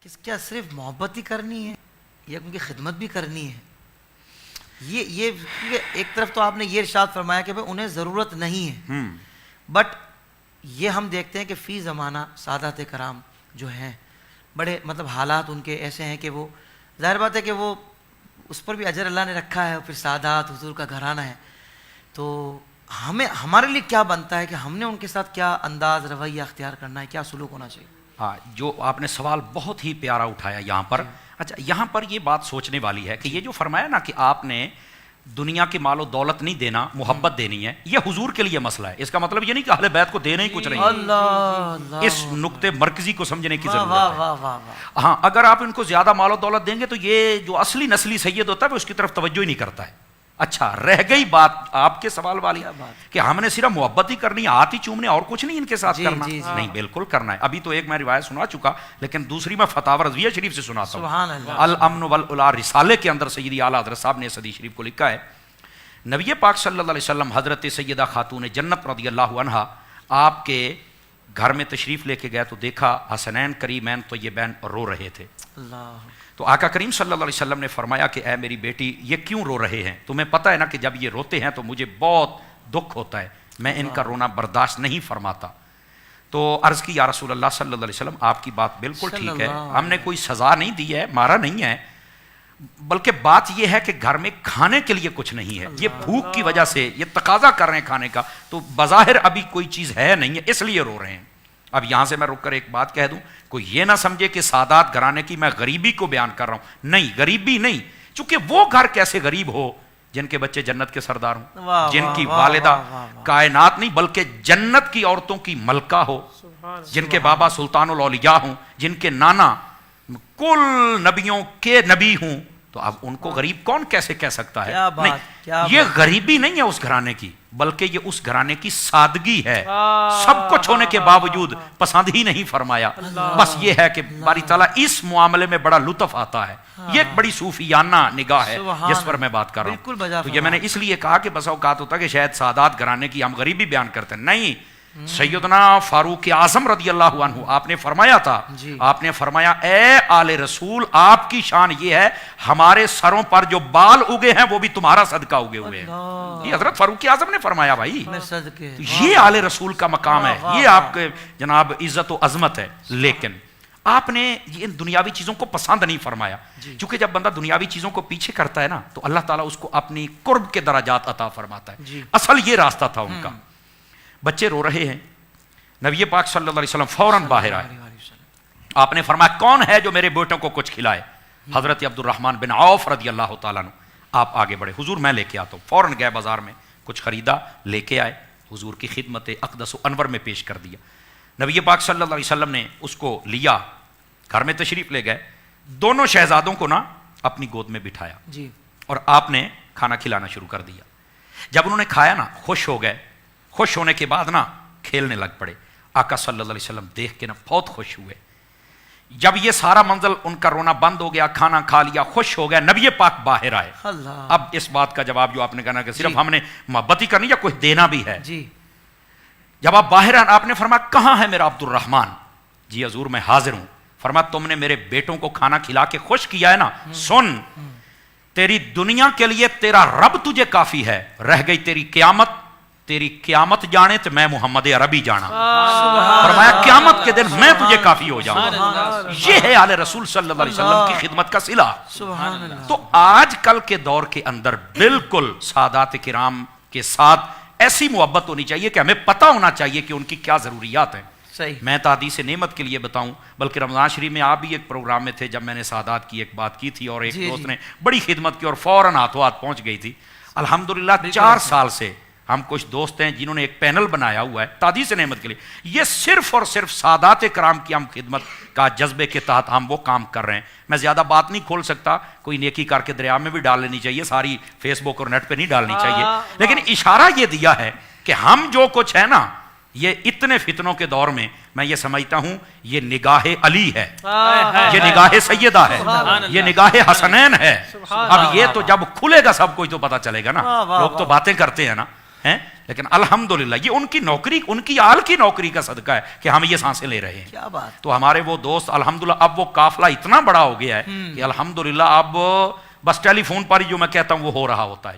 کہ کیا صرف محبت ہی کرنی ہے یا ان کی خدمت بھی کرنی ہے؟ یہ ایک طرف تو آپ نے یہ ارشاد فرمایا کہ انہیں ضرورت نہیں ہے، بٹ یہ ہم دیکھتے ہیں کہ فی زمانہ سادات کرام جو ہیں بڑے مطلب حالات ان کے ایسے ہیں کہ وہ ظاہر بات ہے کہ وہ اس پر بھی اجر اللہ نے رکھا ہے، اور پھر سادات حضور کا گھرانہ ہے، تو ہمارے لیے کیا بنتا ہے کہ ہم نے ان کے ساتھ کیا انداز رویہ اختیار کرنا ہے، کیا سلوک ہونا چاہیے؟ ہاں، جو آپ نے سوال بہت ہی پیارا اٹھایا یہاں پر. اچھا، یہاں پر یہ بات سوچنے والی ہے کہ یہ جو فرمایا نا کہ آپ نے دنیا کے مال و دولت نہیں دینا، محبت دینی ہے، یہ حضور کے لیے مسئلہ ہے. اس کا مطلب یہ نہیں کہ اہل بیت کو دینا ہی کچھ نہیں ہے. اس نقطے مرکزی کو سمجھنے کی ضرورت ہے. ہاں، اگر آپ ان کو زیادہ مال و دولت دیں گے تو یہ جو اصلی نسلی سید ہوتا ہے وہ اس کی طرف توجہ ہی نہیں کرتا ہے. اچھا، رہ گئی بات آپ کے سوال والی کہ ہم نے صرف محبت ہی کرنی ہے، ہاتھ ہی چومنے، اور کچھ نہیں ان کے ساتھ کرنا. نہیں، بالکل کرنا ہے. ابھی تو ایک میں روایت سنا چکا، لیکن دوسری میں فتاوی رضویہ شریف سے سناتا ہوں. الامن والعلا رسالے کے اندر سیدی اعلیٰ حضرت صاحب نے اس حدیث شریف کو لکھا ہے. نبی پاک صلی اللہ علیہ وسلم حضرت سیدہ خاتون جنت رضی اللہ عنہا آپ کے گھر میں تشریف لے کے گئے تو دیکھا حسنین کریمین طیبین رو رہے تھے. تو آقا کریم صلی اللہ علیہ وسلم نے فرمایا کہ اے میری بیٹی، یہ کیوں رو رہے ہیں؟ تمہیں پتہ ہے نا کہ جب یہ روتے ہیں تو مجھے بہت دکھ ہوتا ہے، میں ان کا رونا برداشت نہیں فرماتا. تو عرض کی یا رسول اللہ صلی اللہ علیہ وسلم، آپ کی بات بالکل ٹھیک ہے، ہم نے کوئی سزا نہیں دی ہے، مارا نہیں ہے، بلکہ بات یہ ہے کہ گھر میں کھانے کے لیے کچھ نہیں ہے، یہ بھوک کی وجہ سے یہ تقاضا کر رہے ہیں کھانے کا، تو بظاہر ابھی کوئی چیز ہے نہیں ہے، اس لیے رو رہے ہیں. اب یہاں سے میں رک کر ایک بات کہہ دوں، کوئی یہ نہ سمجھے کہ سادات گھرانے کی میں غریبی کو بیان کر رہا ہوں. نہیں، غریبی نہیں، چونکہ وہ گھر کیسے غریب ہو جن کے بچے جنت کے سردار ہوں، جن کی والدہ کائنات نہیں بلکہ جنت کی عورتوں کی ملکہ ہو، جن کے بابا سلطان الاولیاء ہوں، جن کے نانا کل نبیوں کے نبی ہوں. تو اب ان کو غریب کون کیسے کہہ سکتا ہے؟ نہیں، یہ غریبی نہیں ہے اس گھرانے کی، بلکہ یہ اس گھرانے کی سادگی ہے. سب کچھ ہونے کے باوجود پسند ہی نہیں فرمایا. بس یہ ہے کہ باری تعالیٰ اس معاملے میں بڑا لطف آتا ہے. یہ ایک بڑی صوفیانہ نگاہ ہے جس پر میں بات کر رہا ہوں. تو یہ میں نے اس لیے کہا کہ بس اوقات ہوتا ہے کہ شاید سادات گھرانے کی ہم غریبی بیان کرتے ہیں. نہیں، سیدنا فاروق اعظم رضی اللہ عنہ آپ نے فرمایا تھا، آپ نے فرمایا اے آل رسول، آپ کی شان یہ ہے ہمارے سروں پر جو بال اگے ہیں وہ بھی تمہارا صدقہ اگے ہوئے ہیں. یہ حضرت فاروق اعظم نے فرمایا. بھائی یہ آل رسول کا مقام ہے، یہ آپ کے جناب عزت و عظمت ہے. لیکن آپ نے ان دنیاوی چیزوں کو پسند نہیں فرمایا، چونکہ جب بندہ دنیاوی چیزوں کو پیچھے کرتا ہے نا تو اللہ تعالیٰ اس کو اپنی قرب کے درجات عطا فرماتا ہے. اصل یہ راستہ تھا ان کا. بچے رو رہے ہیں، نبی پاک صلی اللہ علیہ وسلم فوراً باہر آئے. آپ نے فرمایا کون ہے جو میرے بیٹوں کو کچھ کھلائے؟ حضرت عبد الرحمن بن عوف رضی اللہ تعالیٰ عنہ. آپ آگے بڑھے، حضور میں لے کے آتا ہوں. فوراً گئے بازار میں، کچھ خریدا، لے کے آئے، حضور کی خدمت اقدس و انور میں پیش کر دیا. نبی پاک صلی اللہ علیہ وسلم نے اس کو لیا، گھر میں تشریف لے گئے، دونوں شہزادوں کو نا اپنی گود میں بٹھایا اور آپ نے کھانا کھلانا شروع کر دیا. جب انہوں نے کھایا نا خوش ہو گئے. خوش ہونے کے بعد نا کھیلنے لگ پڑے. آقا صلی اللہ علیہ وسلم دیکھ کے نا بہت خوش ہوئے. جب یہ سارا منزل ان کا رونا بند ہو گیا، کھانا کھا لیا، خوش ہو گئے، نبی پاک باہر آئے. اب اس بات کا جواب جو آپ نے کہا کہ صرف ہم نے محبت ہی کرنی یا کچھ دینا بھی ہے. جب آپ باہر آئے آپ نے فرمایا کہاں ہے میرا عبد الرحمن؟ جی حضور میں حاضر ہوں. فرمایا تم نے میرے بیٹوں کو کھانا کھلا کے خوش کیا ہے نا، سن تیری دنیا کے لیے تیرا رب تجھے کافی ہے، رہ گئی تیری قیامت. تیری قیامت جانے تو میں محمد عربی جانا. فرمایا قیامت کے دن میں تجھے کافی ہو جاؤں. یہ ہے آل رسول صلی اللہ علیہ وسلم کی خدمت کا صلہ. تو آج کل کے دور کے اندر بالکل سادات کرام کے ساتھ ایسی محبت ہونی چاہیے کہ ہمیں پتہ ہونا چاہیے کہ ان کی کیا ضروریات ہیں. میں تحدیث نعمت کے لیے بتاؤں، بلکہ رمضان شریف میں آپ بھی ایک پروگرام میں تھے جب میں نے سادات کی ایک بات کی تھی اور ایک دوست نے بڑی خدمت کی اور فوراً ہاتھوں ہاتھ پہنچ گئی تھی. الحمدللہ 4 سال سے ہم کچھ دوست ہیں جنہوں نے ایک پینل بنایا ہوا ہے تحدیث نعمت کے لیے. یہ صرف اور صرف سادات کرام کی ہم خدمت کا جذبے کے تحت ہم وہ کام کر رہے ہیں. میں زیادہ بات نہیں کھول سکتا، کوئی نیکی کر کے دریا میں بھی ڈال لینی چاہیے، ساری فیس بک اور نیٹ پہ نہیں ڈالنی چاہیے. لیکن اشارہ یہ دیا ہے کہ ہم جو کچھ ہے نا، یہ اتنے فتنوں کے دور میں میں یہ سمجھتا ہوں یہ نگاہ علی ہے، یہ نگاہ سیدہ ہے، یہ نگاہ حسنین ہے. اب یہ تو جب کھلے گا سب کچھ تو پتہ چلے گا نا. لوگ تو باتیں کرتے ہیں نا. ہیں، لیکن الحمدللہ یہ ان کی نوکری، ان کی آل کی نوکری کا صدقہ ہے کہ ہم یہ سانسیں لے رہے ہیں. کیا بات. تو ہمارے وہ دوست الحمدللہ اب وہ قافلہ اتنا بڑا ہو گیا ہے کہ الحمدللہ اب بس ٹیلی فون پر ہی جو میں کہتا ہوں وہ ہو رہا ہوتا ہے.